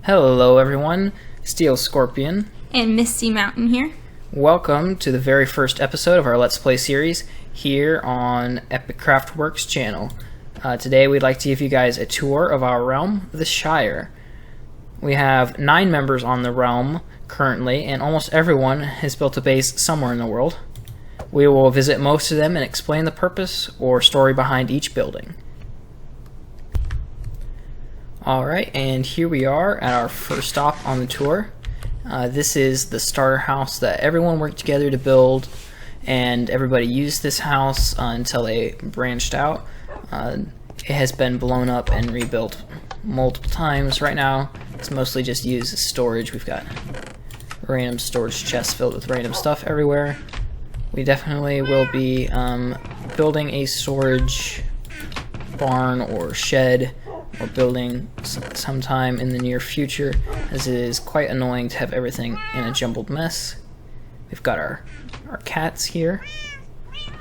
Hello everyone, Steel Scorpion and Misty Mountain here. Welcome to the very first episode of our Let's Play series here on Epic Craftworks channel. Today we'd like to give you guys a tour of our realm, the Shire. We have 9 members on the realm currently, and almost everyone has built a base somewhere in the world. We will visit most of them and explain the purpose or story behind each building. Alright, and here we are at our first stop on the tour. This is the starter house that everyone worked together to build, and everybody used this house until they branched out. It has been blown up and rebuilt multiple times. Right now it's mostly just used as storage. We've got random storage chests filled with random stuff everywhere. We definitely will be building a storage barn or shed or building sometime in the near future, as it is quite annoying to have everything in a jumbled mess. We've got our cats here,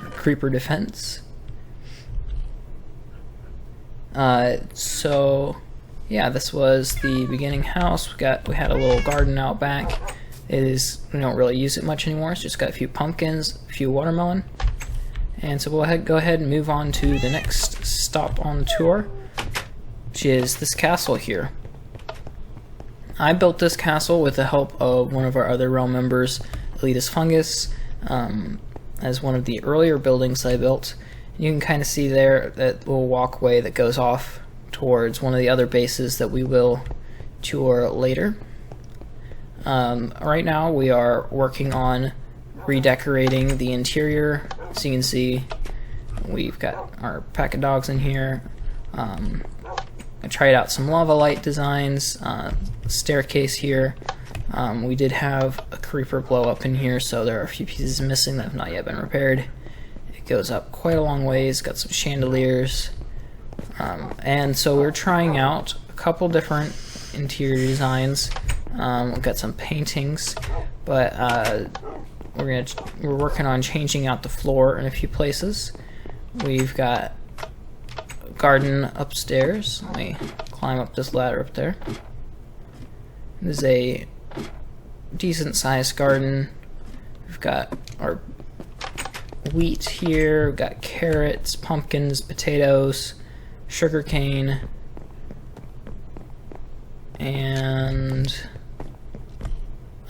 our creeper defense. So yeah, this was the beginning house. We had a little garden out back. We don't really use it much anymore. It's just got a few pumpkins, a few watermelon, and so we'll go ahead and move on to the next stop on the tour, which is this castle here. I built this castle with the help of one of our other realm members, Elitist Fungus, as one of the earlier buildings I built. You can kind of see there that little walkway that goes off towards one of the other bases that we will tour later. Right now we are working on redecorating the interior. As you can see, we've got our pack of dogs in here. I tried out some lava light designs, staircase here. We did have a creeper blow up in here, so there are a few pieces missing that have not yet been repaired. It goes up quite a long ways, got some chandeliers. And so we're trying out a couple different interior designs. We've got some paintings, but we're working on changing out the floor in a few places. We've got garden upstairs. Let me climb up this ladder up there. This is a decent sized garden. We've got our wheat here, we've got carrots, pumpkins, potatoes, sugarcane, and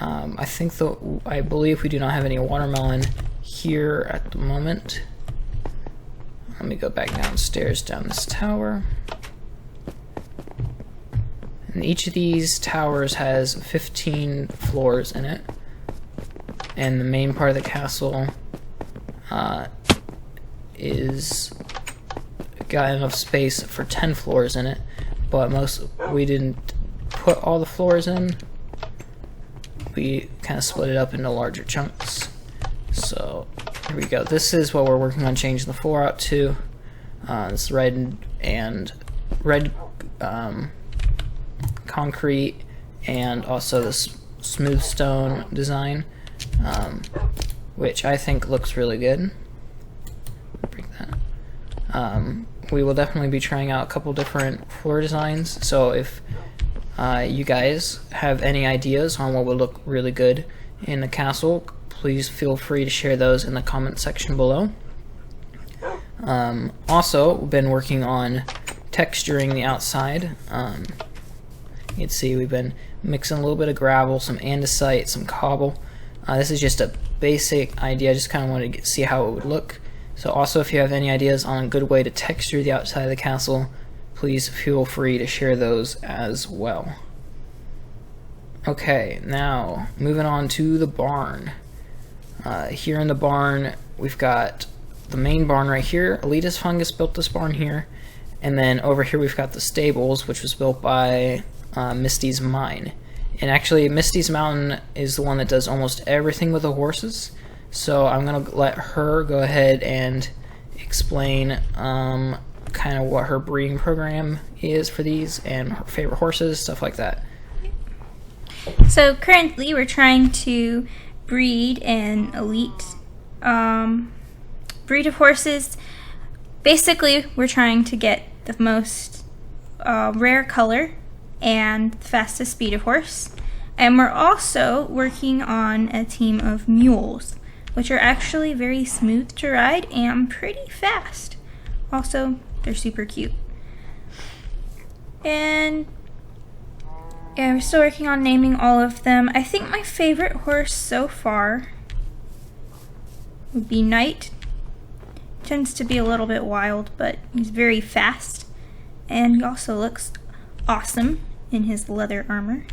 I believe we do not have any watermelon here at the moment. Let me go back downstairs down this tower. And each of these towers has 15 floors in it. And the main part of the castle is got enough space for 10 floors in it, but we didn't put all the floors in. We kind of split it up into larger chunks. So here we go. This is what we're working on changing the floor out to. This red concrete, and also this smooth stone design, which I think looks really good. Break that. We will definitely be trying out a couple different floor designs, so if you guys have any ideas on what would look really good in the castle, please feel free to share those in the comment section below. Also, we've been working on texturing the outside. You can see we've been mixing a little bit of gravel, some andesite, some cobble. This is just a basic idea. I just kind of wanted to see how it would look. So also, if you have any ideas on a good way to texture the outside of the castle, please feel free to share those as well. Okay, now moving on to the barn. Here in the barn, we've got the main barn right here. Elitist Fungus built this barn here, and then over here we've got the stables, which was built by Misty's Mine. And actually, Misty's Mountain is the one that does almost everything with the horses, so I'm gonna let her go ahead and explain kind of what her breeding program is for these and her favorite horses, stuff like that. So currently we're trying to breed an elite breed of horses. Basically, we're trying to get the most rare color and the fastest speed of horse. And we're also working on a team of mules, which are actually very smooth to ride and pretty fast. Also, they're super cute. And yeah, we're still working on naming all of them. I think my favorite horse so far would be Knight. Tends to be a little bit wild, but he's very fast. And he also looks awesome in his leather armor,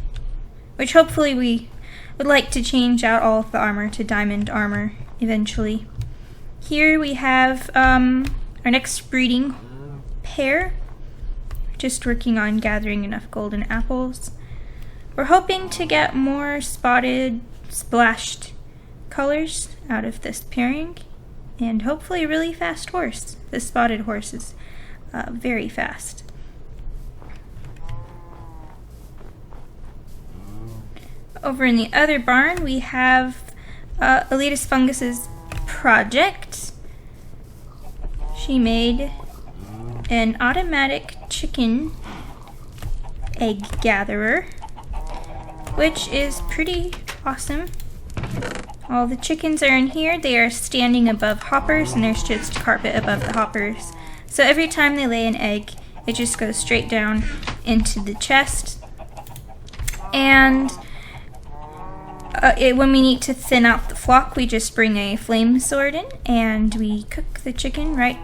which hopefully we would like to change out all of the armor to diamond armor eventually. Here we have our next breeding pair. Just working on gathering enough golden apples. We're hoping to get more spotted, splashed colors out of this pairing, and hopefully a really fast horse. The spotted horse is very fast. Over in the other barn, we have Elitist Fungus's project. She made an automatic chicken egg gatherer, which is pretty awesome. All the chickens are in here. They are standing above hoppers, and there's just carpet above the hoppers. So every time they lay an egg, it just goes straight down into the chest. And when we need to thin out the flock, we just bring a flame sword in, and we cook the chicken right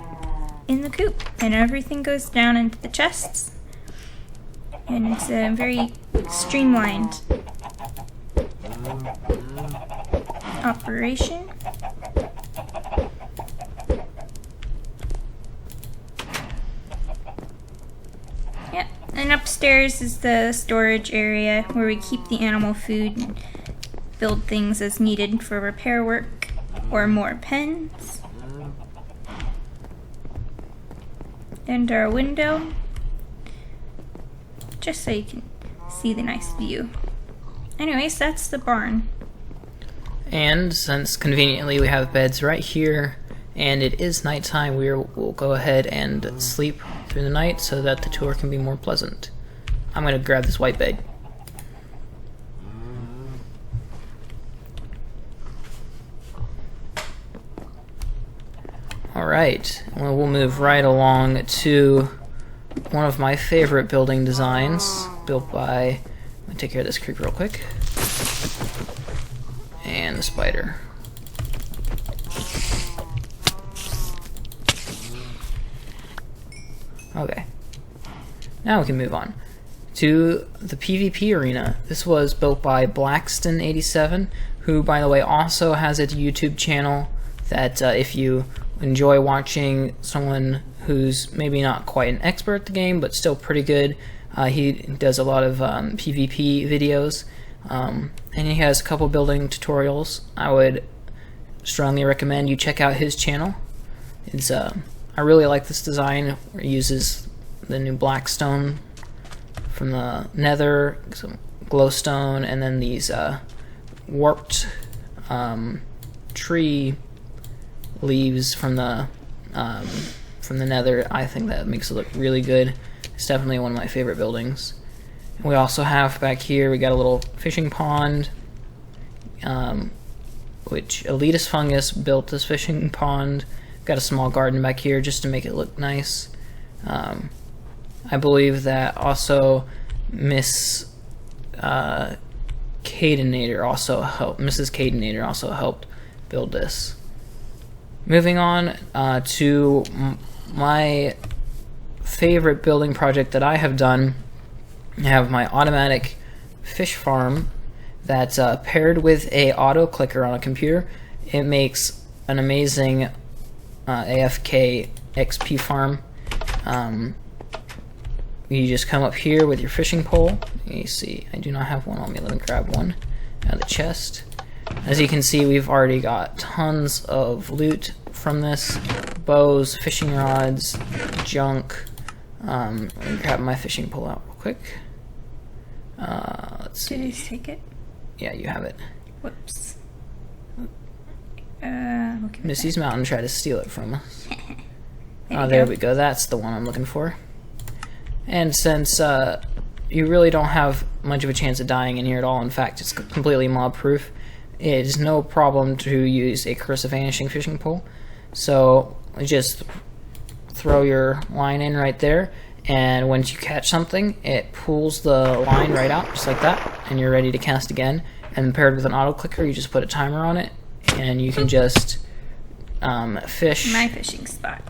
in the coop, and everything goes down into the chests. And it's a very streamlined operation. Yep, and upstairs is the storage area where we keep the animal food and build things as needed for repair work or more pens. And our window, just so you can see the nice view. Anyways, that's the barn. And since conveniently we have beds right here, and it is nighttime, we'll go ahead and sleep through the night so that the tour can be more pleasant. I'm going to grab this white bed. Alright, well, we'll move right along to one of my favorite building designs, built by, let me take care of this creep real quick, and the spider. Okay, now we can move on to the PvP arena. This was built by Blackston87, who, by the way, also has a YouTube channel that if you enjoy watching someone who's maybe not quite an expert at the game, but still pretty good. He does a lot of PvP videos, and he has a couple building tutorials. I would strongly recommend you check out his channel. It's I really like this design, where it uses the new blackstone from the nether, some glowstone, and then these warped tree leaves from the nether. I think that makes it look really good. It's definitely one of my favorite buildings. And we also have back here, we got a little fishing pond, which Elitist Fungus built this fishing pond. Got a small garden back here just to make it look nice. I believe that also Mrs. Cadenator also helped build this. Moving on to my favorite building project that I have done, I have my automatic fish farm that's paired with a auto clicker on a computer. It makes an amazing AFK XP farm. You just come up here with your fishing pole. You see, I do not have one on me. Let me grab one out of the chest. As you can see, we've already got tons of loot from this. Bows, fishing rods, junk. Let me grab my fishing pole out real quick. Let's see. Did I just take it? Yeah, you have it. Whoops. Missy's Mountain tried to steal it from us. There we go. That's the one I'm looking for. And since you really don't have much of a chance of dying in here at all. In fact, it's completely mob proof. It is no problem to use a Curse of Vanishing fishing pole. So just throw your line in right there, and once you catch something, it pulls the line right out just like that, and you're ready to cast again. And paired with an auto clicker, you just put a timer on it, and you can just fish. My fishing spot.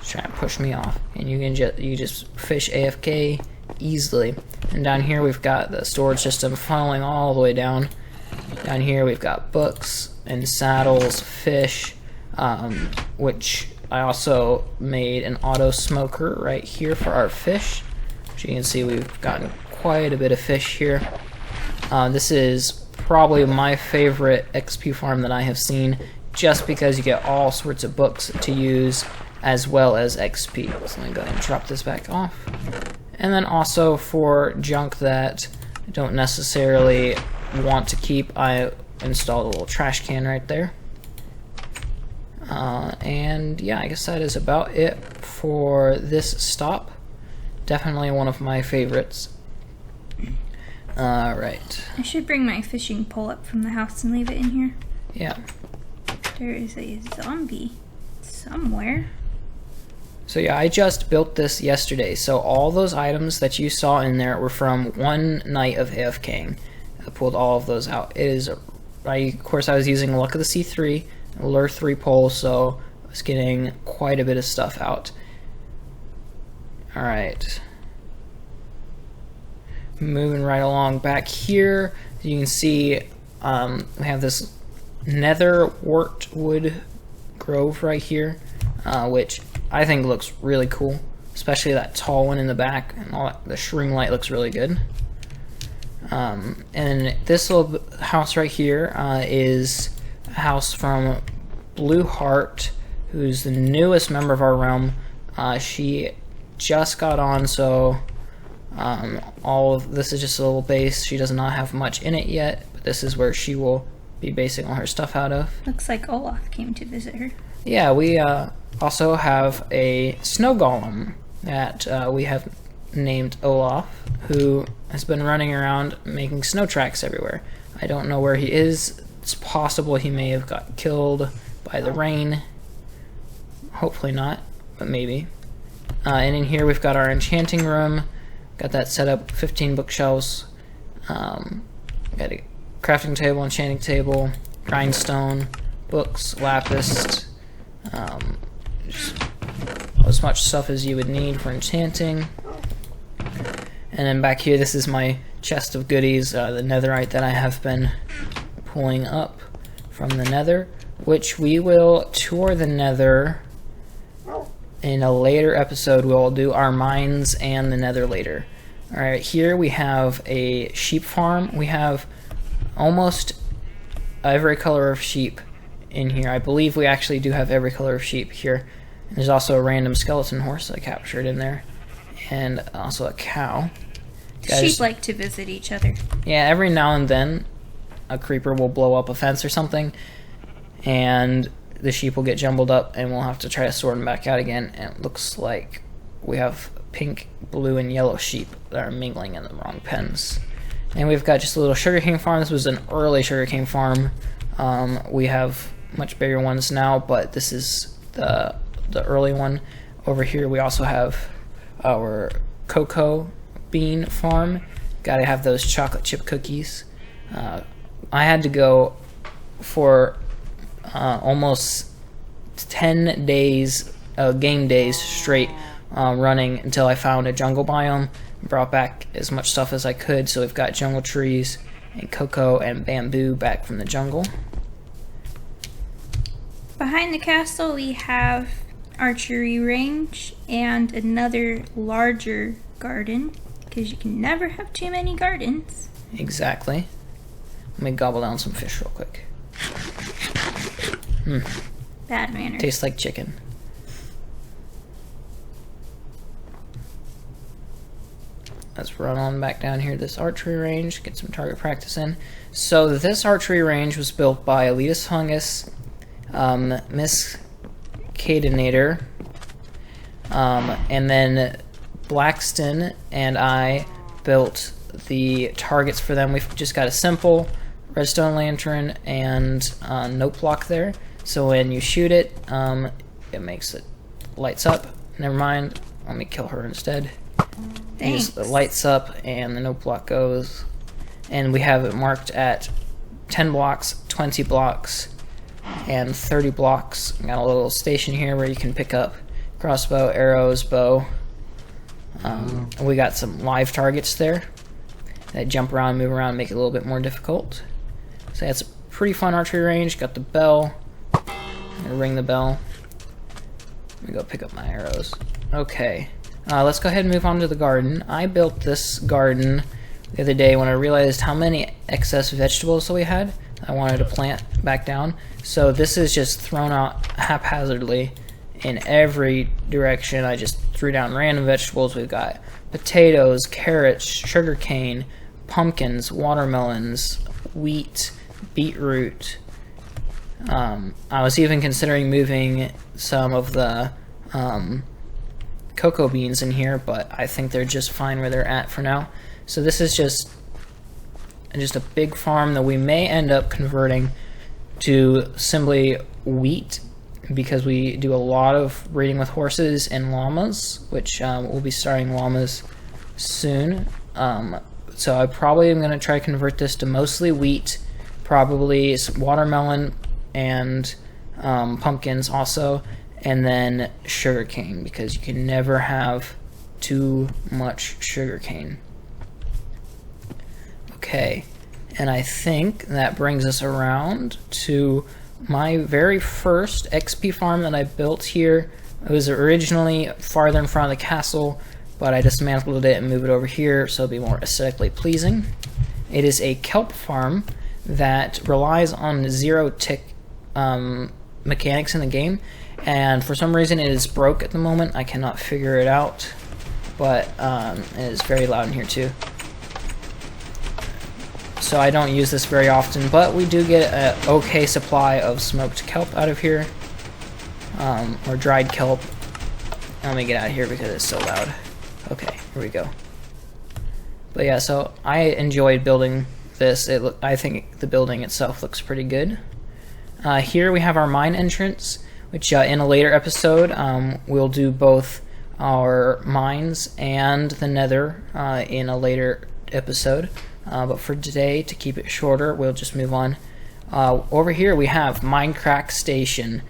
Trying to push me off, and you just fish AFK easily. And down here we've got the storage system funneling all the way down. Down here we've got books and saddles, fish, which I also made an auto smoker right here for our fish. As you can see, we've gotten quite a bit of fish here. This is probably my favorite XP farm that I have seen, just because you get all sorts of books to use as well as XP. So let me go ahead and drop this back off. And then also for junk that I don't necessarily want to keep, I installed a little trash can right there. And yeah, I guess that is about it for this stop. Definitely one of my favorites. Alright. I should bring my fishing pole up from the house and leave it in here. Yeah. There is a zombie somewhere. So yeah, I just built this yesterday. So all those items that you saw in there were from one night of AFKing. I pulled all of those out. It is, of course, I was using Luck of the C3, Lure 3 pole, so I was getting quite a bit of stuff out. Alright. Moving right along back here, you can see we have this nether wart wood grove right here, which I think looks really cool, especially that tall one in the back, and all that, the shroom light looks really good. And this little house right here is a house from Blue Heart, who's the newest member of our realm. She just got on, so all of this is just a little base. She does not have much in it yet, but this is where she will be basing all her stuff out of. Looks like Olaf came to visit her. Yeah, we also have a snow golem that we have named Olaf, who has been running around making snow tracks everywhere. I don't know where he is. It's possible he may have got killed by the rain. Hopefully not, but maybe. And in here we've got our enchanting room. Got that set up, 15 bookshelves. Got a crafting table, enchanting table, grindstone, books, lapis, just as much stuff as you would need for enchanting. And then back here, this is my chest of goodies, the netherite that I have been pulling up from the nether, which we will tour the nether in a later episode. We'll do our mines and the nether later. Alright, here we have a sheep farm. We have almost every color of sheep in here. I believe we actually do have every color of sheep here. And there's also a random skeleton horse I captured in there, and also a cow. Sheep like to visit each other. Yeah, every now and then a creeper will blow up a fence or something, and the sheep will get jumbled up, and we'll have to try to sort them back out again. And it looks like we have pink, blue, and yellow sheep that are mingling in the wrong pens. And we've got just a little sugarcane farm. This was an early sugarcane farm. We have much bigger ones now, but this is the early one. Over here we also have our cocoa bean farm. Gotta have those chocolate chip cookies. I had to go for almost 10 days, game days straight, running until I found a jungle biome. Brought back as much stuff as I could, so we've got jungle trees and cocoa and bamboo back from the jungle. Behind the castle we have archery range and another larger garden, because you can never have too many gardens. Exactly. Let me gobble down some fish real quick. Bad manners. Tastes like chicken. Let's run on back down here to this archery range, get some target practice in. So this archery range was built by Elias Hungus, Miss Cadenator, and then Blackston and I built the targets for them. We've just got a simple redstone lantern and note block there. So when you shoot it, it makes it lights up. Never mind. Let me kill her instead. Thanks. It lights up and the note block goes. And we have it marked at 10 blocks, 20 blocks, and 30 blocks. We got a little station here where you can pick up crossbow, arrows, bow. We got some live targets there that jump around, move around, make it a little bit more difficult. So that's a pretty fun archery range. Got the bell. I'm gonna ring the bell. Let me go pick up my arrows. Okay, let's go ahead and move on to the garden. I built this garden the other day when I realized how many excess vegetables that we had. I wanted to plant back down. So this is just thrown out haphazardly in every direction. I just threw down random vegetables. We've got potatoes, carrots, sugarcane, pumpkins, watermelons, wheat, beetroot. I was even considering moving some of the cocoa beans in here, but I think they're just fine where they're at for now. So this is just a big farm that we may end up converting to simply wheat, because we do a lot of breeding with horses and llamas, which we'll be starting llamas soon. So I probably am going to try to convert this to mostly wheat, probably some watermelon and pumpkins also, and then sugarcane, because you can never have too much sugarcane. Okay, and I think that brings us around to my very first XP farm that I built here. It was originally farther in front of the castle, but I dismantled it and moved it over here so it'll be more aesthetically pleasing. It is a kelp farm that relies on zero-tick mechanics in the game, and for some reason it is broke at the moment. I cannot figure it out, but it is very loud in here too. So I don't use this very often, but we do get an okay supply of smoked kelp out of here, or dried kelp. Let me get out of here because it's so loud. Okay, here we go. But yeah, so I enjoyed building this. I think the building itself looks pretty good. Here we have our mine entrance, which in a later episode we'll do both our mines and the nether in a later episode. But for today, to keep it shorter, we'll just move on. Over here we have Minecraft Station.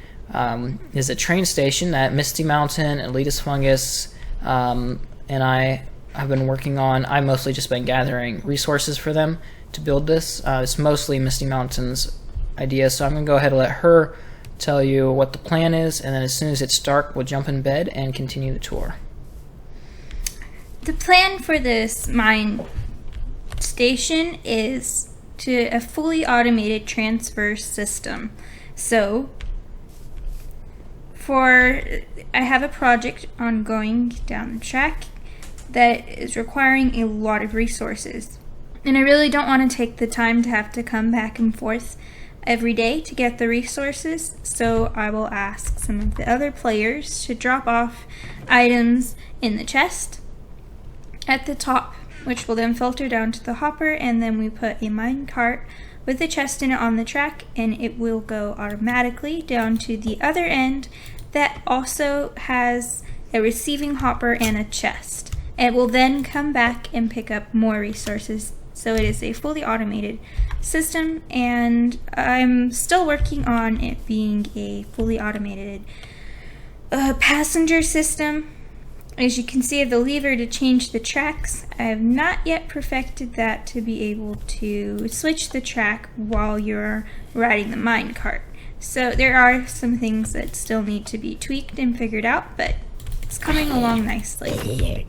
Is a train station that Misty Mountain, Elitist Fungus, and I have been working on. I've mostly just been gathering resources for them to build this. It's mostly Misty Mountain's idea, so I'm going to go ahead and let her tell you what the plan is, and then as soon as it's dark, we'll jump in bed and continue the tour. The plan for this mine station is to a fully automated transfer system. So I have a project ongoing down the track that is requiring a lot of resources, and I really don't want to take the time to have to come back and forth every day to get the resources, so I will ask some of the other players to drop off items in the chest at the top, which will then filter down to the hopper, and then we put a mine cart with the chest in it on the track, and it will go automatically down to the other end that also has a receiving hopper and a chest. It will then come back and pick up more resources. So it is a fully automated system, and I'm still working on it being a fully automated passenger system. As you can see, the lever to change the tracks, I have not yet perfected that to be able to switch the track while you're riding the mine cart. So there are some things that still need to be tweaked and figured out, but it's coming along nicely. It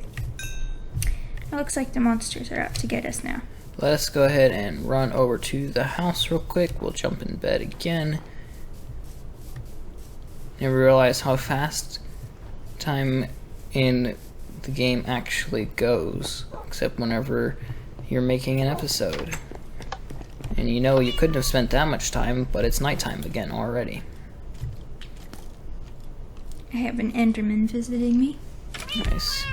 looks like the monsters are out to get us now. Let's go ahead and run over to the house real quick. We'll jump in bed again. Never realize how fast time in the game actually goes, except whenever you're making an episode. And you know you couldn't have spent that much time, but it's nighttime again already. I have an Enderman visiting me. Nice.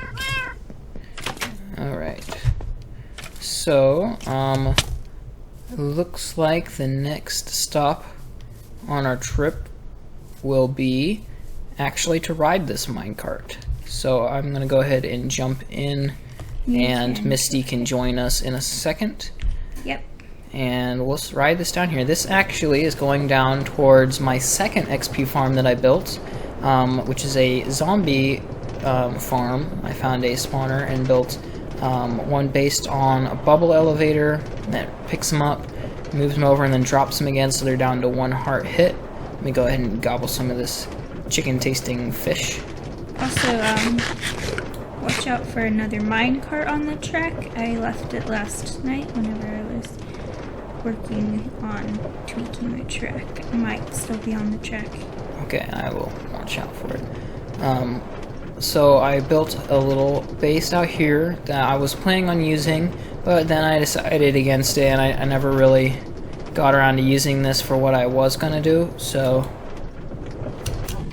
Alright. So, looks like the next stop on our trip will be actually to ride this minecart. So I'm gonna go ahead and jump in, and Misty can join us in a second. Yep. And we'll ride this down here. This actually is going down towards my second XP farm that I built, which is a zombie farm. I found a spawner and built one based on a bubble elevator that picks them up, moves them over, and then drops them again, so they're down to 1 heart hit. Let me go ahead and gobble some of this chicken tasting fish. Also, watch out for another minecart on the track. I left it last night whenever I was working on tweaking the track. It might still be on the track. Okay, I will watch out for it. So I built a little base out here that I was planning on using, but then I decided against it, and I never really got around to using this for what I was gonna do, so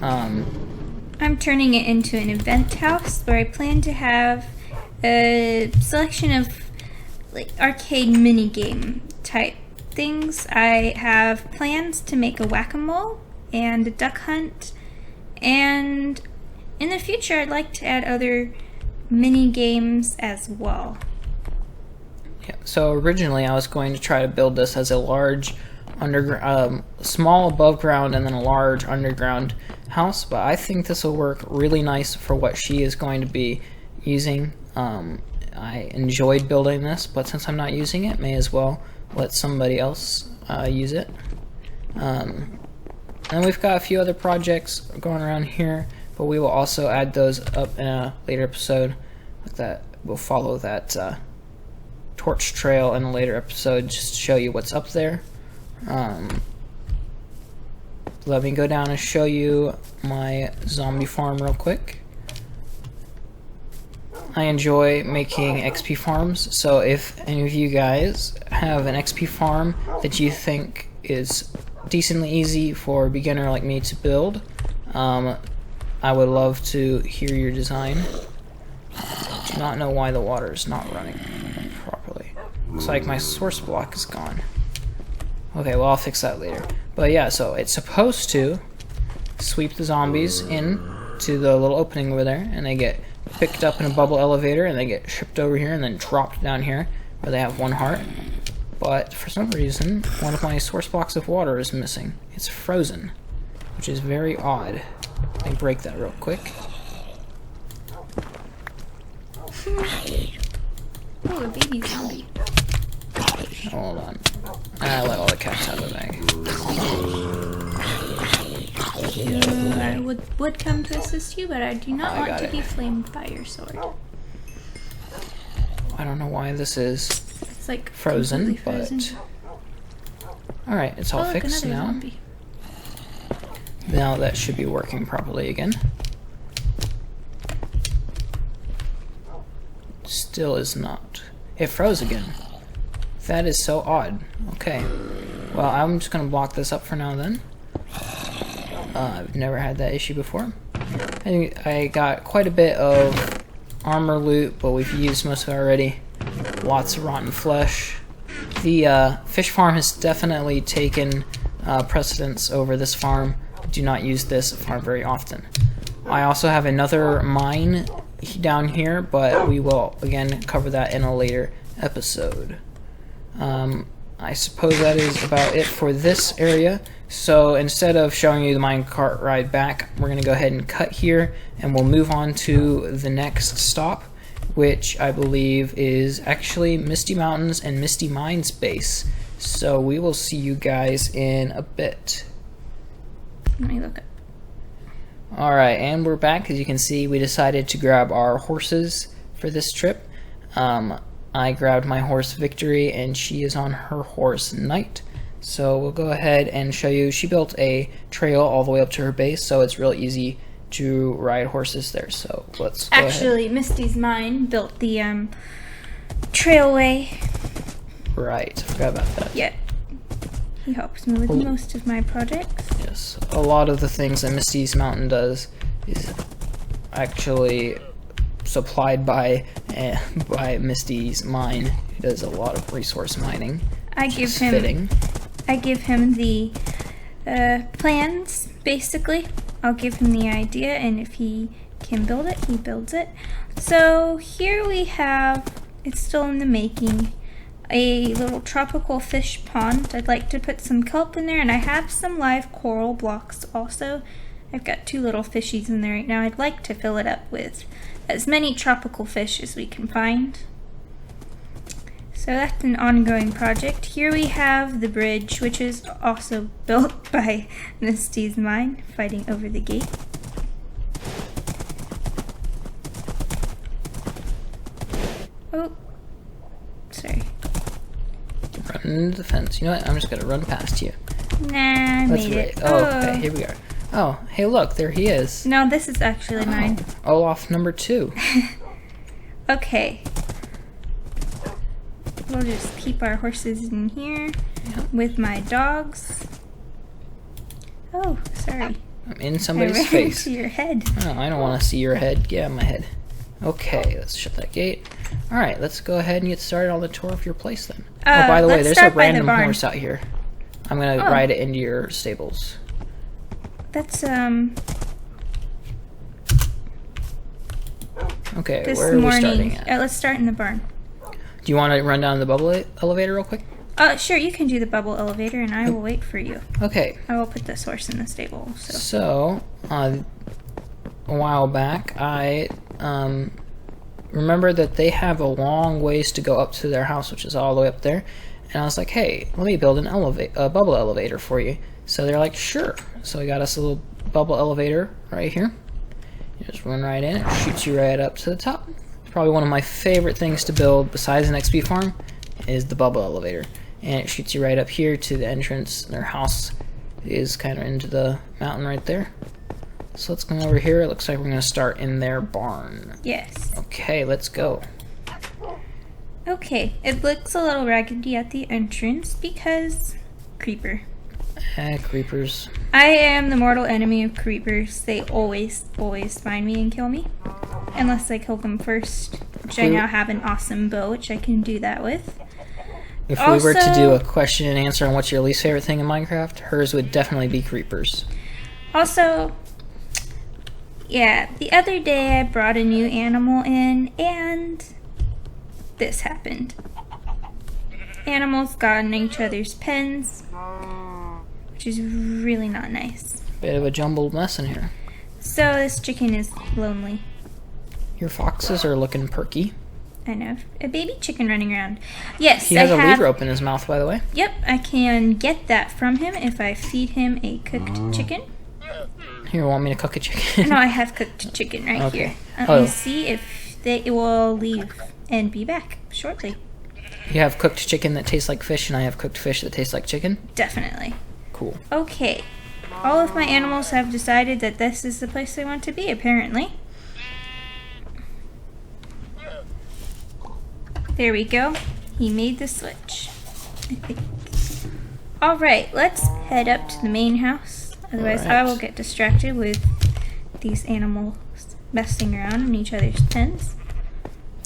I'm turning it into an event house where I plan to have a selection of like arcade minigame type things. I have plans to make a whack-a-mole and a duck hunt, and in the future I'd like to add other mini games as well. yeah. So originally I was going to try to build this as a large underground, small above ground and then a large underground house, but I think this will work really nice for what she is going to be using. I enjoyed building this, but since I'm not using it, may as well let somebody else use it. And we've got a few other projects going around here, but we will also add those up in a later episode. That we'll follow that torch trail in a later episode just to show you what's up there. Let me go down and show you my zombie farm real quick. I enjoy making XP farms, so if any of you guys have an XP farm that you think is decently easy for a beginner like me to build, I would love to hear your design. Do not know why the water is not running properly. Looks like my source block is gone. Okay, well, I'll fix that later. But yeah, so it's supposed to sweep the zombies in to the little opening over there, and they get picked up in a bubble elevator, and they get shipped over here and then dropped down here where they have 1 heart. But for some reason, one of my source blocks of water is missing. It's frozen, which is very odd. Let me break that real quick. Oh, a baby zombie. Hold on. I let all the cats out of the bag. I would come to assist you, but I do not want to be flamed by your sword. I don't know why this is It's like frozen, frozen. but alright, it's all Oh, look, fixed another now. zombie. Now that should be working properly again. Still is not. It froze again. That is so odd. Okay. Well, I'm just going to block this up for now then. I've never had that issue before. I got quite a bit of armor loot, but we've used most of it already. Lots of rotten flesh. The fish farm has definitely taken precedence over this farm. Do not use this farm very often. I also have another mine down here, but we will again cover that in a later episode. I suppose that is about it for this area. So instead of showing you the minecart ride back, we're going to go ahead and cut here, and we'll move on to the next stop, which I believe is actually Misty Mountains and Misty Mines base. So we will see you guys in a bit. Let me look up. Alright, and we're back. As you can see, we decided to grab our horses for this trip. I grabbed my horse Victory, and she is on her horse Knight. So we'll go ahead and show you. She built a trail all the way up to her base, so it's real easy to ride horses there. So let's go Actually, ahead. Misty's mine built the trailway. Right, I forgot about that. Yeah. He helps me with most of my projects. Yes, a lot of the things that Misty's Mountain does is actually supplied by Misty's mine, who does a lot of resource mining. I give him the plans, basically. I'll give him the idea, and if he can build it, he builds it. So here we have, it's still in the making, a little tropical fish pond. I'd like to put some kelp in there, and I have some live coral blocks also. I've got 2 little fishies in there right now. I'd like to fill it up with as many tropical fish as we can find. So that's an ongoing project. Here we have the bridge, which is also built by Misty's mine, fighting over the gate. Oh, sorry. Run into the fence. You know what? I'm just gonna run past you. Nah, I made it. Oh, okay, here we are. Oh, hey look, there he is. No, this is actually mine. Olaf number 2. Okay. We'll just keep our horses in here with my dogs. Oh, sorry. I'm in somebody's I ran face. into your head. Oh, I don't want to see your head. Get out of my head. Okay, let's shut that gate. Alright, let's go ahead and get started on the tour of your place then. Oh, by the way, there's a random horse out here. I'm gonna ride it into your stables. That's, Okay, this where are we starting morning. at? Let's start in the barn. Do you want to run down the bubble elevator real quick? Sure, you can do the bubble elevator, and I will wait for you. Okay. I will put this horse in the stable. So, a while back, I remember that they have a long ways to go up to their house, which is all the way up there. And I was like, hey, let me build a bubble elevator for you. So they're like, sure. So I got us a little bubble elevator right here. You just run right in, it shoots you right up to the top. Probably one of my favorite things to build besides an XP farm is the bubble elevator. And it shoots you right up here to the entrance. Their house is kind of into the mountain right there. So let's go over here. It looks like we're going to start in their barn. Yes. Okay, let's go. Okay, it looks a little raggedy at the entrance because creeper. Creepers. I am the mortal enemy of creepers. They always find me and kill me. Unless I kill them first, which I now have an awesome bow, which I can do that with. If we were to do a question and answer on what's your least favorite thing in Minecraft, hers would definitely be creepers. Also, yeah, the other day I brought a new animal in, and this happened. Animals got in each other's pens, which is really not nice. Bit of a jumbled mess in here. So this chicken is lonely. Your foxes are looking perky. I know. A baby chicken running around. Yes, he has a lead rope in his mouth, by the way. Yep, I can get that from him if I feed him a cooked chicken. Here, want me to cook a chicken? No, I have cooked chicken right here. Let me see if they will leave and be back shortly. You have cooked chicken that tastes like fish, and I have cooked fish that tastes like chicken? Definitely. Cool. Okay. All of my animals have decided that this is the place they want to be, apparently. There we go. He made the switch, I think. Alright, let's head up to the main house. Otherwise, I will get distracted with these animals messing around in each other's pens.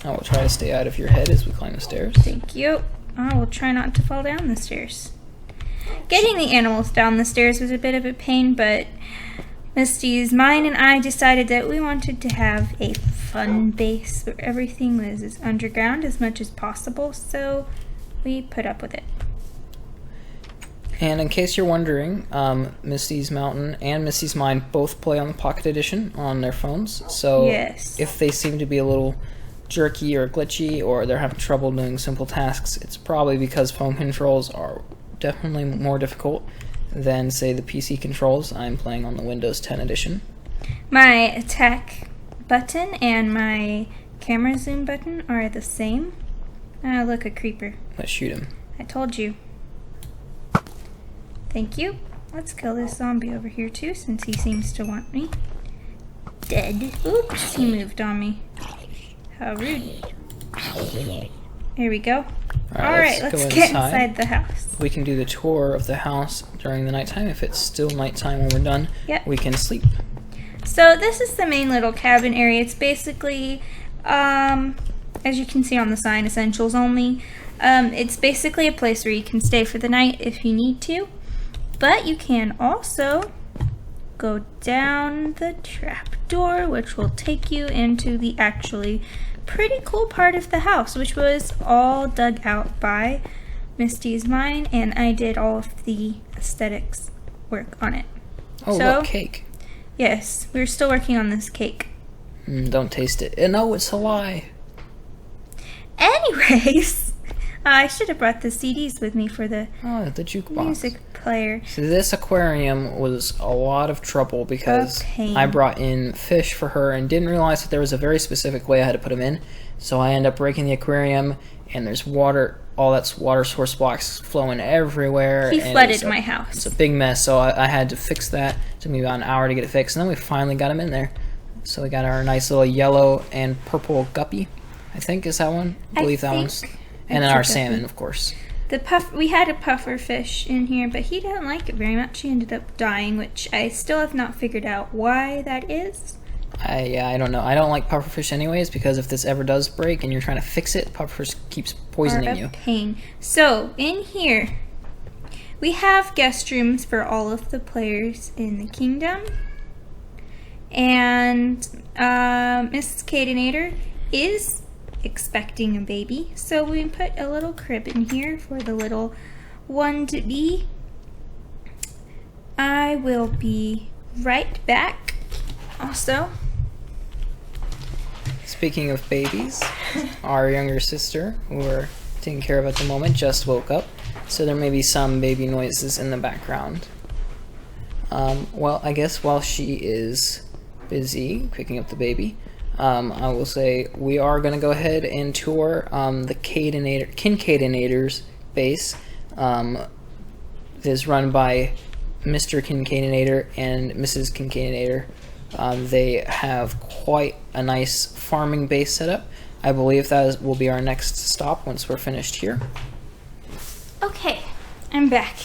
I will try to stay out of your head as we climb the stairs. Thank you. I will try not to fall down the stairs. Getting the animals down the stairs was a bit of a pain, but Misty's mine and I decided that we wanted to have a fun base where everything was as underground as much as possible, so we put up with it. And in case you're wondering, Misty's Mountain and Misty's Mine both play on the Pocket Edition on their phones, so if they seem to be a little jerky or glitchy or they're having trouble doing simple tasks, it's probably because phone controls are definitely more difficult than, say, the PC controls. I'm playing on the Windows 10 edition. My attack button and my camera zoom button are the same. Ah, look, a creeper. Let's shoot him. I told you. Thank you. Let's kill this zombie over here too, since he seems to want me. Dead. Oops, he moved on me. How rude. Here we go. Alright, let's get inside the house. We can do the tour of the house during the nighttime. If it's still nighttime when we're done, we can sleep. So this is the main little cabin area. It's basically As you can see on the sign, essentials only. It's basically a place where you can stay for the night if you need to, but you can also go down the trap door, which will take you into the actually pretty cool part of the house, which was all dug out by Misty's mine, and I did all of the aesthetics work on it. Oh, So- look, cake. Yes, we're still working on this cake. Don't taste it. No, it's a lie. Anyways, I should have brought the CDs with me for the Oh, the jukebox. music player. So this aquarium was a lot of trouble because Okay. I brought in fish for her and didn't realize that there was a very specific way I had to put them in. So I ended up breaking the aquarium, and there's water, all that's water source blocks flowing everywhere. He and flooded it's my It's house. a big mess, so I had to fix that. It took me about an hour to get it fixed, and then we finally got him in there. So we got our nice little yellow and purple guppy, I think is that one. I believe that one's. And then it's a our guppy. salmon, of course. We had a puffer fish in here, but he didn't like it very much. He ended up dying, which I still have not figured out why that is. I don't know. I don't like pufferfish anyways because if this ever does break and you're trying to fix it, pufferfish keeps poisoning Or a you. pain. So in here, we have guest rooms for all of the players in the kingdom, and Mrs. Cadenator is expecting a baby, so we put a little crib in here for the little one to be. I will be right back. Also, Speaking of babies, our younger sister, who we're taking care of at the moment, just woke up, so there may be some baby noises in the background. Well, I guess while she is busy picking up the baby, I will say we are going to go ahead and tour the Kincaidinator's base. It is run by Mr. Kincaidinator and Mrs. Kincaidinator. They have quite a nice farming base set up. I believe will be our next stop once we're finished here. okay, I'm back.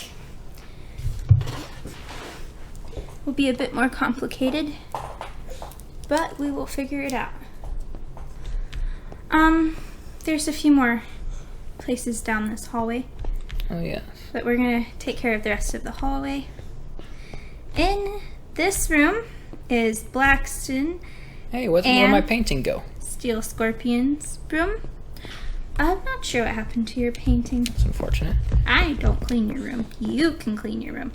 Will be a bit more complicated, but we will figure it out. There's a few more places down this hallway, Oh yeah. but we're gonna take care of the rest of the hallway. In this room is Blackston Hey, where'd my And- painting go? Steel Scorpion's room. I'm not sure what happened to your painting. It's unfortunate. I don't clean your room. You can clean your room.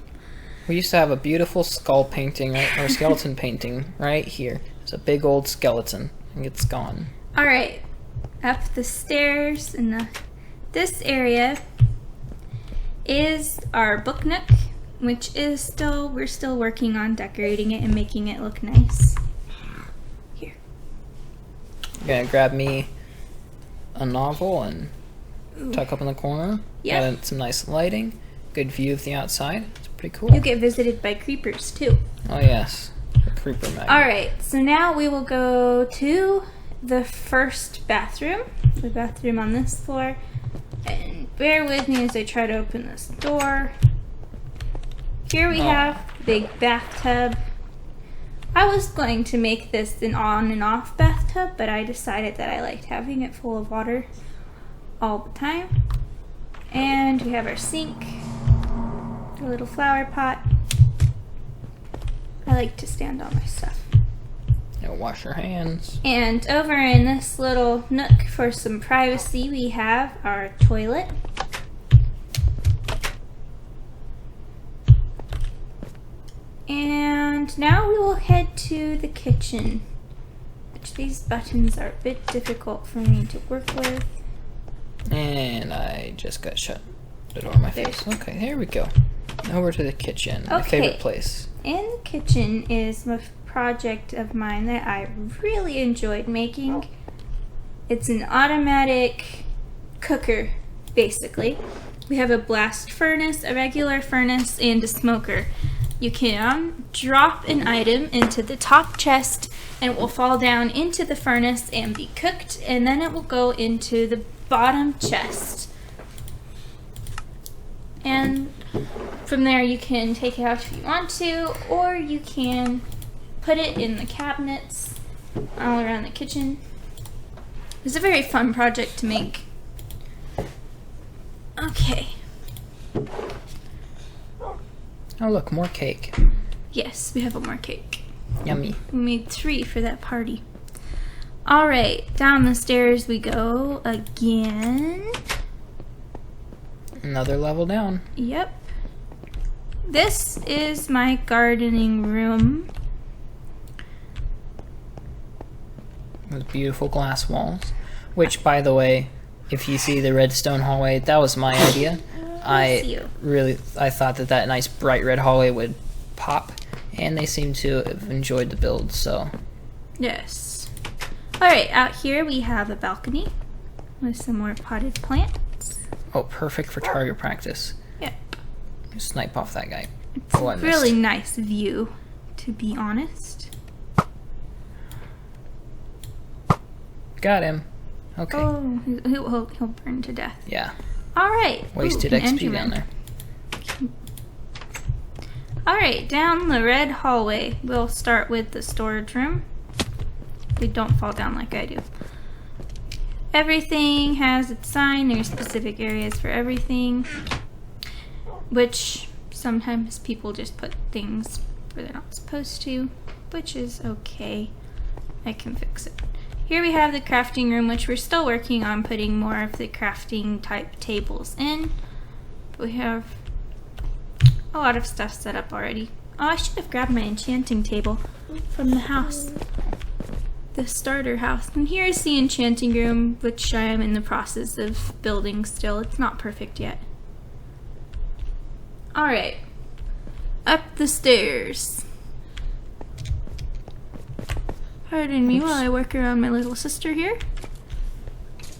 We used to have a beautiful skull painting, right, or skeleton painting right here. It's a big old skeleton, and it's gone. All right, up the stairs in this area is our book nook, which is we're still working on decorating it and making it look nice. Here. I'm gonna grab me a novel and tuck up in the corner. Yep. Got some nice lighting, good view of the outside. It's pretty cool. You get visited by creepers too. Oh yes, the creeper magnet. All right, so now we will go to the first bathroom, the bathroom on this floor. And bear with me as I try to open this door. Here we Oh. have the big bathtub. I was going to make this an on and off bathtub, but I decided that I liked having it full of water all the time. And we have our sink, a little flower pot. I like to stand on my stuff. Wash your hands. And over in this little nook for some privacy, we have our toilet. And now we will head to the kitchen, which these buttons are a bit difficult for me to work with. And I just got shut the door in my face. Okay, here we go. Over to the kitchen, my Okay. favorite place. In the kitchen is a project of mine that I really enjoyed making. It's an automatic cooker, basically. We have a blast furnace, a regular furnace, and a smoker. You can drop an item into the top chest and it will fall down into the furnace and be cooked, and then it will go into the bottom chest. And from there you can take it out if you want to, or you can put it in the cabinets all around the kitchen. was a very fun project to make. Okay. Oh look, more cake. Yes, we have 1 more cake. Yummy. We made 3 for that party. Alright, down the stairs we go again. Another level down. Yep. This is my gardening room. With beautiful glass walls. Which, by the way, if you see the redstone hallway, that was my idea. I thought that nice bright red hallway would pop, and they seem to have enjoyed the build, so. Yes. Alright, out here we have a balcony with some more potted plants. Oh, perfect for target practice. Yep. Snipe off that guy. It's a really nice view, to be honest. Got him. Okay. Oh, he'll burn to death. Yeah. Alright. Wasted XP down there. Alright, down the red hallway. We'll start with the storage room. They don't fall down like I do. Everything has its sign. There's specific areas for everything. Which sometimes people just put things where they're not supposed to, which is okay. I can fix it. Here we have the crafting room, which we're still working on putting more of the crafting type tables in. But we have a lot of stuff set up already. Oh, I should have grabbed my enchanting table from the house. The starter house. And here's the enchanting room, which I am in the process of building still. It's not perfect yet. Alright. Up the stairs. Pardon me while I work around my little sister here.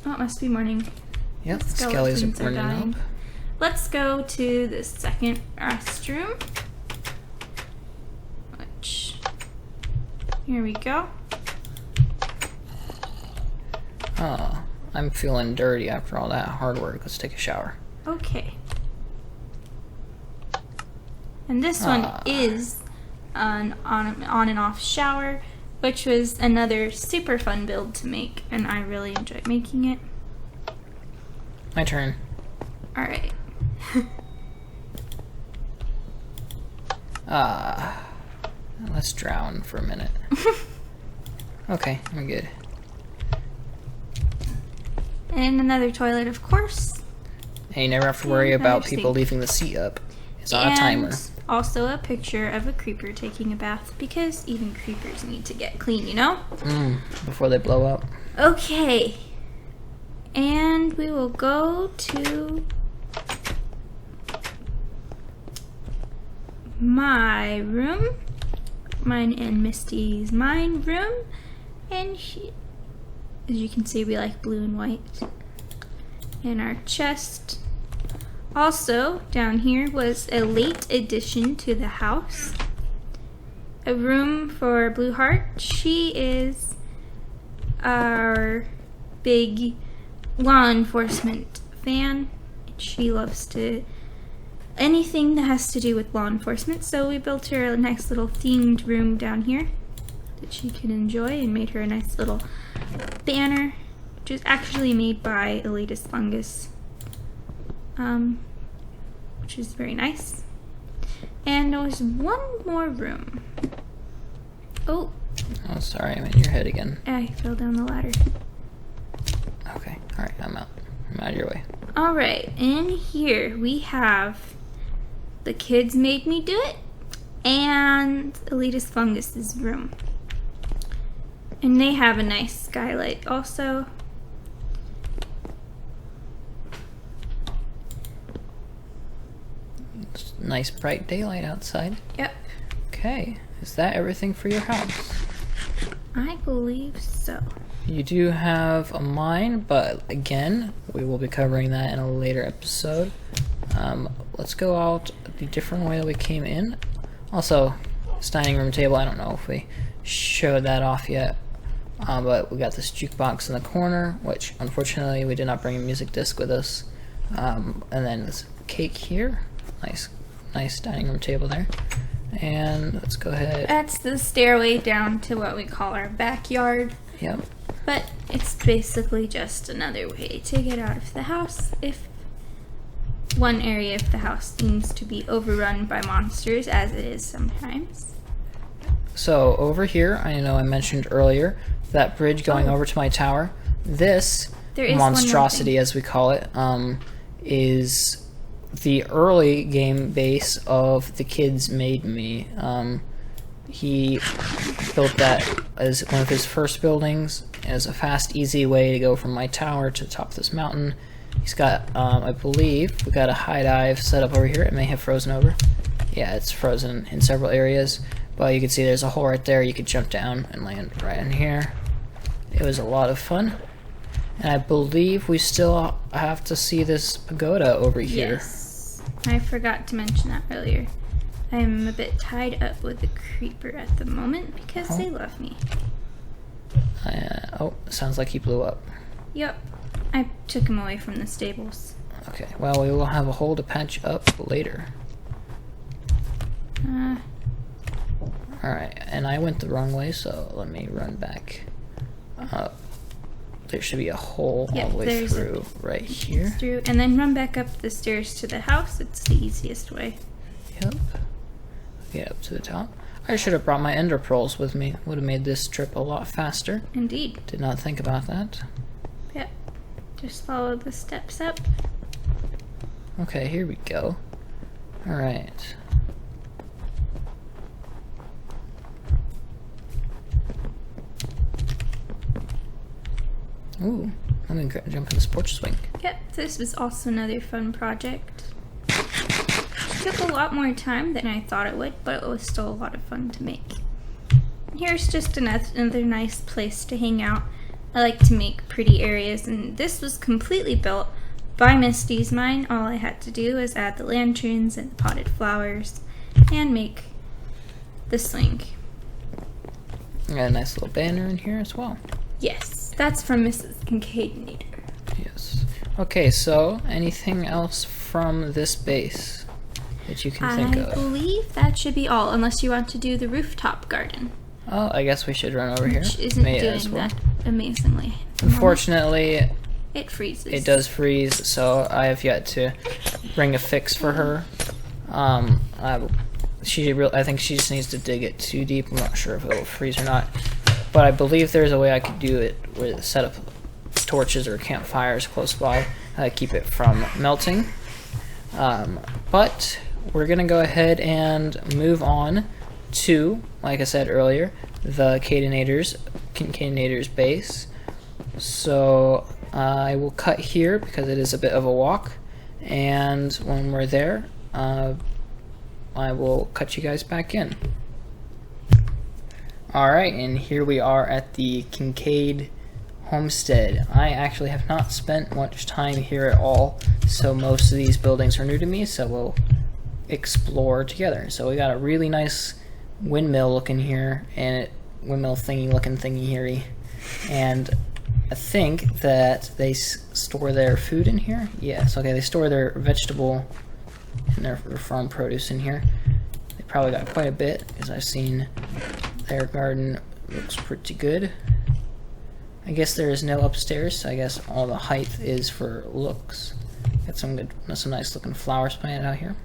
Oh, it must be morning. Yep, The skellies skeletons are burning dying. up. Let's go to the second restroom. Which, here we go. Oh, I'm feeling dirty after all that hard work. Let's take a shower. Okay. And this one is an on and off shower, which was another super fun build to make, and I really enjoyed making it. My turn. Alright. Let's drown for a minute. Okay, I'm good. And another toilet, of course. And you never have to worry about Another people sink. leaving the seat up. It's on a timer. Also a picture of a creeper taking a bath, because even creepers need to get clean, you know? Before they blow up. Okay. And we will go to my room. Mine and Misty's mine room. And as you can see, we like blue and white. And our chest. Also, down here was a late addition to the house. A room for Blue Heart. She is our big law enforcement fan. She loves anything that has to do with law enforcement, so we built her a nice little themed room down here that she can enjoy, and made her a nice little banner, which is actually made by Elitist Fungus, which is very nice. And there was one more room. Oh, sorry, I'm in your head again. I fell down the ladder. Okay, alright, I'm out. I'm out of your way. Alright, in here we have The Kids Made Me Do It and Elitist Fungus's room. And they have a nice skylight also. It's nice bright daylight outside. Yep, Okay, is that everything for your house? I believe so. You do have a mine, but again, we will be covering that in a later episode. Let's go out the different way that we came in. Also, this dining room table, I don't know if we showed that off yet, but we got this jukebox in the corner, which unfortunately we did not bring a music disc with us. And then this cake here, nice dining room table there. And let's go ahead. That's the stairway down to what we call our backyard. Yep. But it's basically just another way to get out of the house if one area of the house seems to be overrun by monsters, as it is sometimes. So over here, I know I mentioned earlier, that bridge going over to my tower. This There is monstrosity, as we call it, is the early game base of the kids made me. He built that as one of his first buildings as a fast, easy way to go from my tower to the top of this mountain. He's got, I believe, we got a high dive set up over here. It may have frozen over. Yeah, it's frozen in several areas, but you can see there's a hole right there. You could jump down and land right in here. It was a lot of fun. And I believe we still have to see this pagoda over here. Yes, I forgot to mention that earlier. I'm a bit tied up with a creeper at the moment because they love me. Oh, sounds like he blew up. Yep, I took him away from the stables. Okay, well, we will have a hole to patch up later. Alright, and I went the wrong way, so let me run back. There should be a hole all the way through right here. Through, and then run back up the stairs to the house. It's the easiest way. Yep. Get up to the top. I should have brought my ender pearls with me. Would have made this trip a lot faster. Indeed. Did not think about that. Yep. Just follow the steps up. Okay, here we go. Alright. Ooh, I'm gonna jump in this porch swing. Yep, this was also another fun project. Took a lot more time than I thought it would, but it was still a lot of fun to make. Here's just another nice place to hang out. I like to make pretty areas, and this was completely built by Misty's mine. All I had to do was add the lanterns and the potted flowers and make the swing. Got a nice little banner in here as well. Yes, that's from Mrs. Kincaidinator. Yes. Okay, so anything else from this base that you can think of? I believe that should be all, unless you want to do the rooftop garden. Oh, I guess we should run over here. Which isn't May doing as well. that amazingly. Unfortunately, It freezes. it does freeze, so I have yet to bring a fix for her. I think she just needs to dig it too deep. I'm not sure if it'll freeze or not. But I believe there's a way I could do it with set up torches or campfires close by, keep it from melting. But we're gonna go ahead and move on to, like I said earlier, the Kincaidinator's base. So I will cut here because it is a bit of a walk, and when we're there, I will cut you guys back in. Alright, and here we are at the Kincaid homestead. I actually have not spent much time here at all, so most of these buildings are new to me, so we'll explore together. So we got a really nice windmill looking here, and windmill thingy looking thingy here, and I think that they store their food in here. Yes, okay, they store their vegetable and their farm produce in here. They probably got quite a bit, because I've seen their garden looks pretty good. I guess there is no upstairs, so I guess all the height is for looks. Got some nice looking flowers planted out here.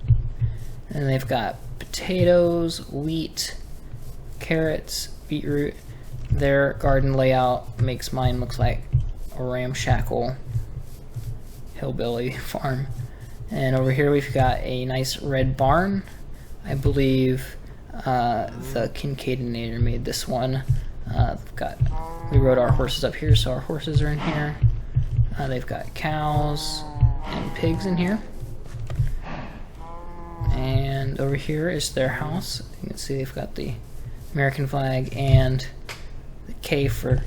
And they've got potatoes, wheat, carrots, beetroot. Their garden layout makes mine look like a ramshackle hillbilly farm. And over here we've got a nice red barn. I believe the Kincaidinator made this one. We rode our horses up here, so our horses are in here. They've got cows and pigs in here. And over here is their house. You can see they've got the American flag and the K for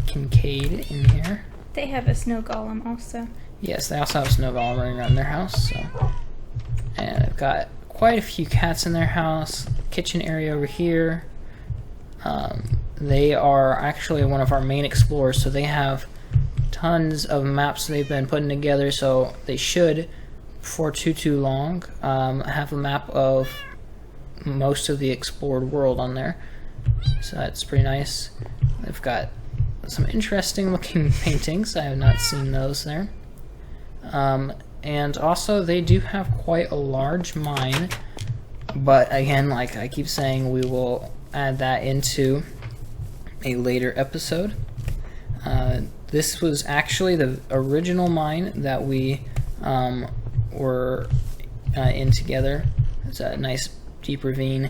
Kincaid in here. They have a snow golem also. Yes, they also have a snow golem running around their house. So. And they've got quite a few cats in their house. Kitchen area over here. They are actually one of our main explorers, so they have tons of maps they've been putting together, so they should, before too long, have a map of most of the explored world on there. So that's pretty nice. They've got some interesting looking paintings. I have not seen those there. And also they do have quite a large mine, but again, like I keep saying, we will add that into a later episode. This was actually the original mine that we were in together. It's a nice deep ravine.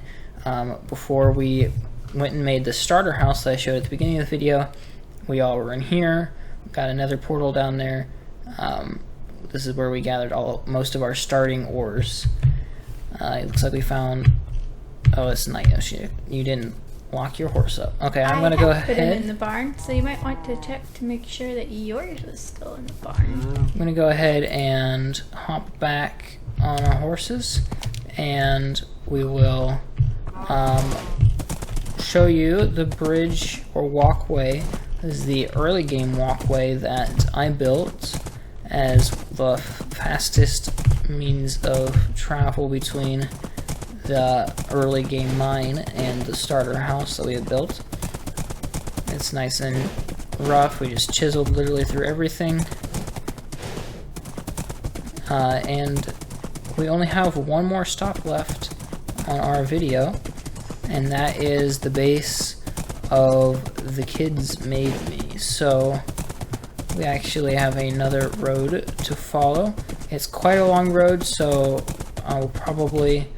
Before we went and made the starter house that I showed at the beginning of the video, we all were in here. Got another portal down there. This is where we gathered most of our starting ores. It looks like we found... Oh, it's night. Oh, you didn't lock your horse up. Okay, I'm gonna go ahead. Put him in the barn, so you might want to check to make sure that yours was still in the barn. I'm gonna go ahead and hop back on our horses, and we will show you the bridge or walkway. This is the early game walkway that I built as the fastest means of travel between the early game mine and the starter house that we had built. It's nice and rough. We just chiseled literally through everything. And we only have one more stop left on our video, and that is the base of the Kids Made Me. So we actually have another road to follow. It's quite a long road, so I'll probably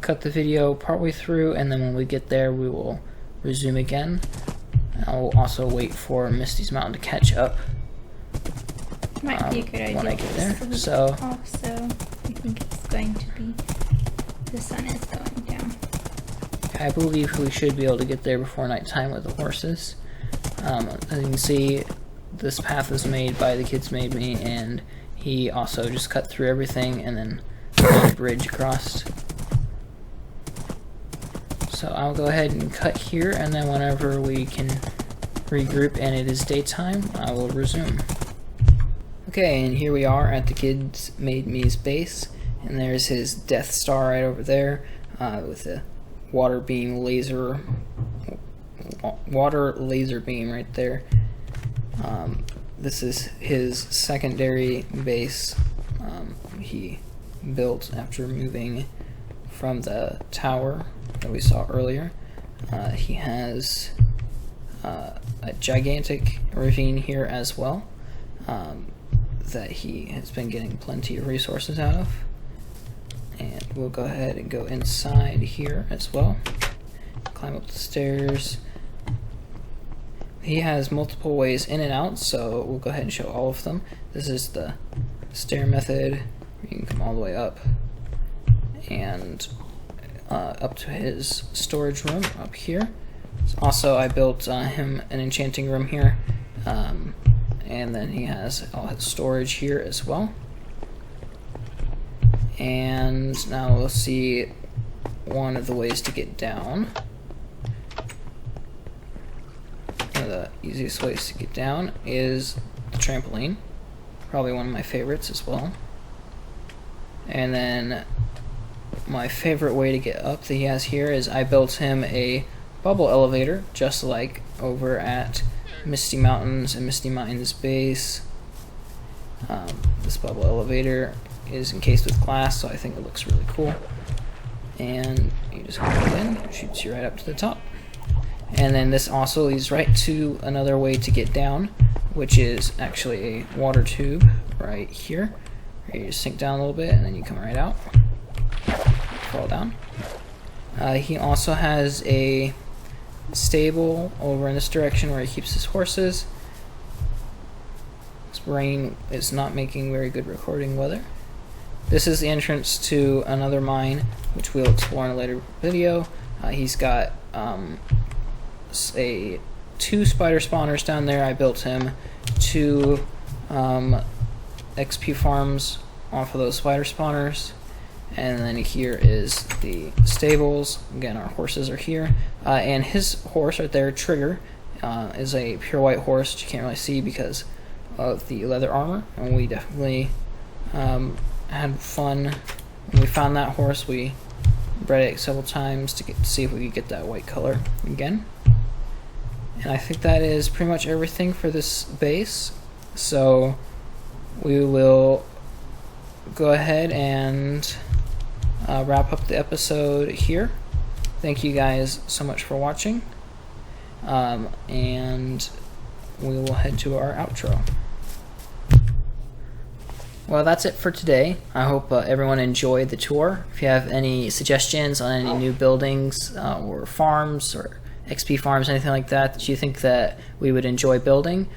cut the video partway through, and then when we get there we will resume again. I'll also wait for Misty's Mountain to catch up. Might be a good idea when I get there. So also, I think it's going to be, the sun is going down. I believe we should be able to get there before nighttime with the horses. As you can see, this path was made by the Kids Made Me, and he also just cut through everything and then made a bridge across. So I'll go ahead and cut here, and then whenever we can regroup and it is daytime, I will resume. Okay, and here we are at the Kids Made Me's base, and there's his Death Star right over there with the water laser beam right there. This is his secondary base he built after moving from the tower that we saw earlier. He has a gigantic ravine here as well that he has been getting plenty of resources out of. And we'll go ahead and go inside here as well. Climb up the stairs. He has multiple ways in and out, so we'll go ahead and show all of them. This is the stair method. You can come all the way up and up to his storage room up here. Also, I built him an enchanting room here, and then he has all his storage here as well. And now we'll see one of the ways to get down. One of the easiest ways to get down is the trampoline. Probably one of my favorites as well. And then my favorite way to get up that he has here is I built him a bubble elevator, just like over at Misty Mountains and Misty Mountains base. This bubble elevator is encased with glass, so I think it looks really cool. And you just go in, it shoots you right up to the top. And then this also leads right to another way to get down, which is actually a water tube right here. You just sink down a little bit and then you come right out. Fall down. He also has a stable over in this direction where he keeps his horses. This rain is not making very good recording weather. This is the entrance to another mine, which we'll explore in a later video. He's got two spider spawners down there. I built him 2 XP farms off of those spider spawners. And then here is the stables. Again, our horses are here. And his horse right there, Trigger, is a pure white horse, which you can't really see because of the leather armor. And we definitely had fun when we found that horse. We bred it several times to see if we could get that white color again. And I think that is pretty much everything for this base. So we will go ahead and wrap up the episode here. Thank you guys so much for watching. And we will head to our outro. Well, that's it for today. I hope everyone enjoyed the tour. If you have any suggestions on any new buildings or farms or XP farms, anything like that that you think that we would enjoy building,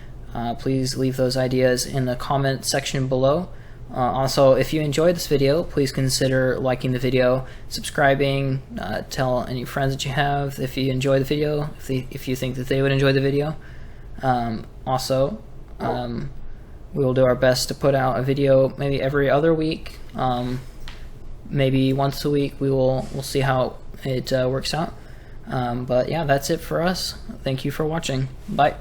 please leave those ideas in the comment section below. Also, if you enjoyed this video, please consider liking the video, subscribing, tell any friends that you have if you enjoy the video, if you think that they would enjoy the video. We will do our best to put out a video maybe every other week, maybe once a week. We'll see how it works out. But yeah, that's it for us. Thank you for watching. Bye.